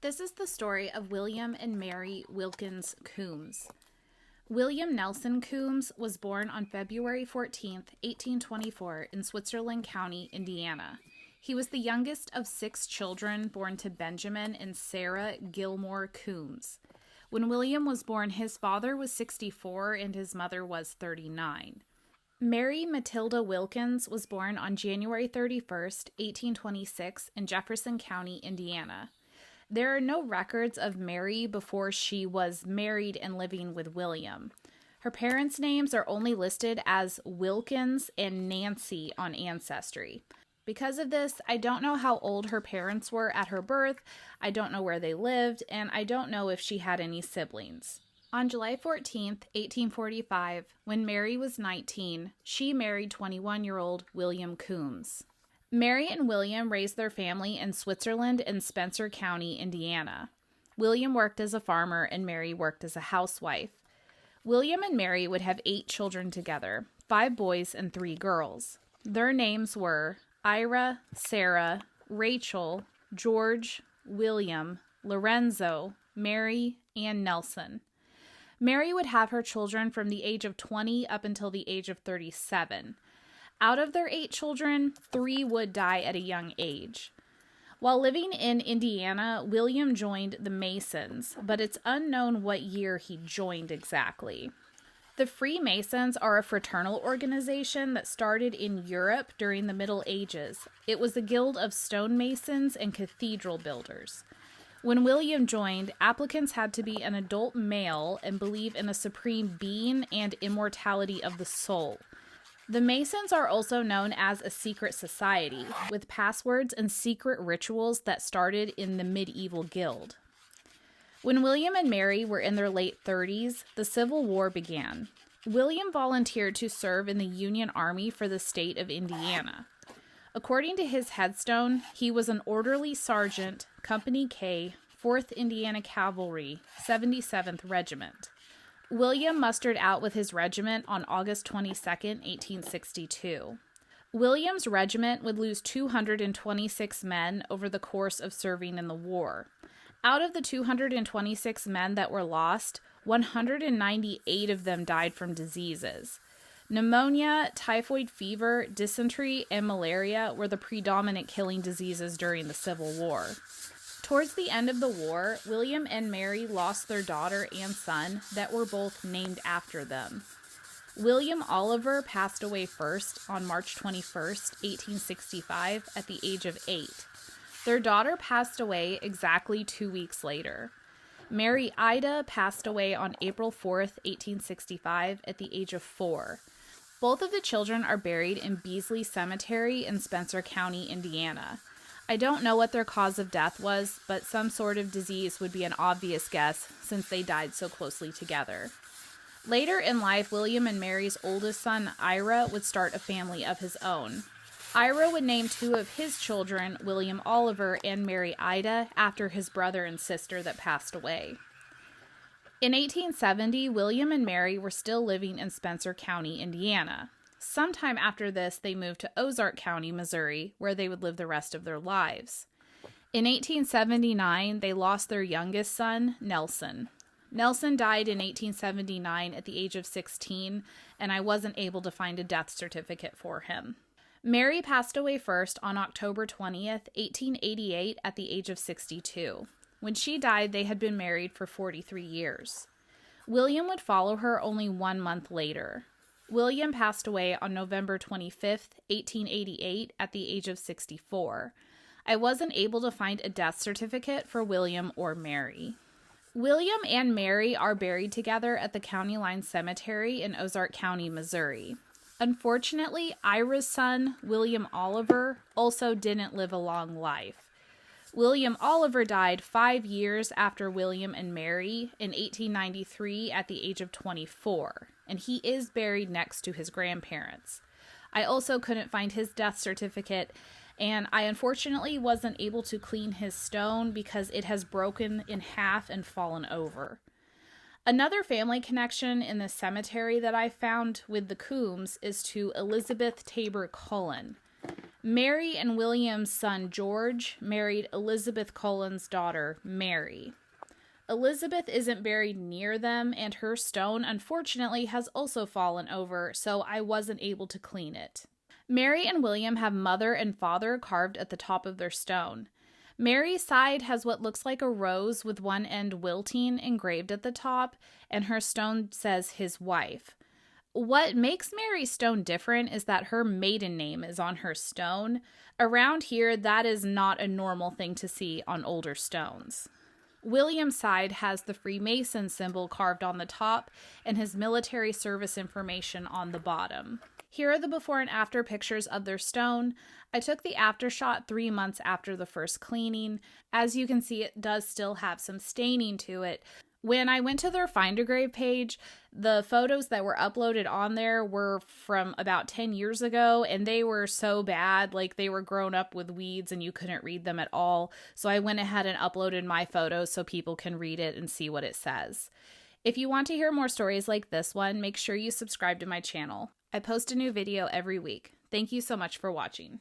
This is the story of William and Mary Wilkins Coombes. William Nelson Coombes was born on February 14, 1824, in Switzerland County, Indiana. He was the youngest of 6 children born to Benjamin and Sarah Gilmore Coombes. When William was born, his father was 64 and his mother was 39. Mary Matilda Wilkins was born on January 31, 1826, in Jefferson County, Indiana. There are no records of Mary before she was married and living with William. Her parents' names are only listed as Wilkins and Nancy on Ancestry. Because of this, I don't know how old her parents were at her birth, I don't know where they lived, and I don't know if she had any siblings. On July 14, 1845, when Mary was 19, she married 21-year-old William Coombes. Mary and William raised their family in Switzerland and Spencer County, Indiana. William worked as a farmer and Mary worked as a housewife. William and Mary would have 8 children together, 5 boys and 3 girls. Their names were Ira, Sarah, Rachel, George, William, Lorenzo, Mary, and Nelson. Mary would have her children from the age of 20 up until the age of 37. Out of their 8 children, 3 would die at a young age. While living in Indiana, William joined the Masons, but it's unknown what year he joined exactly. The Freemasons are a fraternal organization that started in Europe during the Middle Ages. It was a guild of stonemasons and cathedral builders. When William joined, applicants had to be an adult male and believe in a supreme being and immortality of the soul. The Masons are also known as a secret society, with passwords and secret rituals that started in the medieval guild. When William and Mary were in their late 30s, the Civil War began. William volunteered to serve in the Union Army for the state of Indiana. According to his headstone, he was an orderly sergeant, Company K, 4th Indiana Cavalry, 77th Regiment. William mustered out with his regiment on August 22, 1862. William's regiment would lose 226 men over the course of serving in the war. Out of the 226 men that were lost, 198 of them died from diseases. Pneumonia, typhoid fever, dysentery, and malaria were the predominant killing diseases during the Civil War. Towards the end of the war, William and Mary lost their daughter and son that were both named after them. William Oliver passed away first on March 21, 1865, at the age of 8. Their daughter passed away exactly 2 weeks later. Mary Ida passed away on April 4, 1865, at the age of 4. Both of the children are buried in Beasley Cemetery in Spencer County, Indiana. I don't know what their cause of death was, but some sort of disease would be an obvious guess since they died so closely together. Later in life, William and Mary's oldest son, Ira, would start a family of his own. Ira would name 2 of his children, William Oliver and Mary Ida, after his brother and sister that passed away. In 1870, William and Mary were still living in Spencer County, Indiana. Sometime after this, they moved to Ozark County, Missouri, where they would live the rest of their lives. In 1879, they lost their youngest son, Nelson. Nelson died in 1879 at the age of 16, and I wasn't able to find a death certificate for him. Mary passed away first on October 20th, 1888, at the age of 62. When she died, they had been married for 43 years. William would follow her only 1 month later. William passed away on November 25th, 1888, at the age of 64. I wasn't able to find a death certificate for William or Mary. William and Mary are buried together at the County Line Cemetery in Ozark County, Missouri. Unfortunately, Ira's son, William Oliver, also didn't live a long life. William Oliver died 5 years after William and Mary in 1893 at the age of 24, and he is buried next to his grandparents. I also couldn't find his death certificate, and I unfortunately wasn't able to clean his stone because it has broken in half and fallen over. Another family connection in the cemetery that I found with the Coombes is to Elizabeth Tabor Cullen. Mary and William's son George married Elizabeth Cullen's daughter, Mary. Elizabeth isn't buried near them, and her stone, unfortunately, has also fallen over, so I wasn't able to clean it. Mary and William have mother and father carved at the top of their stone. Mary's side has what looks like a rose with one end wilting engraved at the top, and her stone says his wife. What makes Mary's stone different is that her maiden name is on her stone. Around here, that is not a normal thing to see on older stones. William's side has the Freemason symbol carved on the top and his military service information on the bottom. Here are the before and after pictures of their stone. I took the after shot 3 months after the first cleaning. As you can see, it does still have some staining to it. When I went to their Find a Grave page, the photos that were uploaded on there were from about 10 years ago, and they were so bad, like they were grown up with weeds and you couldn't read them at all. So I went ahead and uploaded my photos so people can read it and see what it says. If you want to hear more stories like this one, make sure you subscribe to my channel. I post a new video every week. Thank you so much for watching.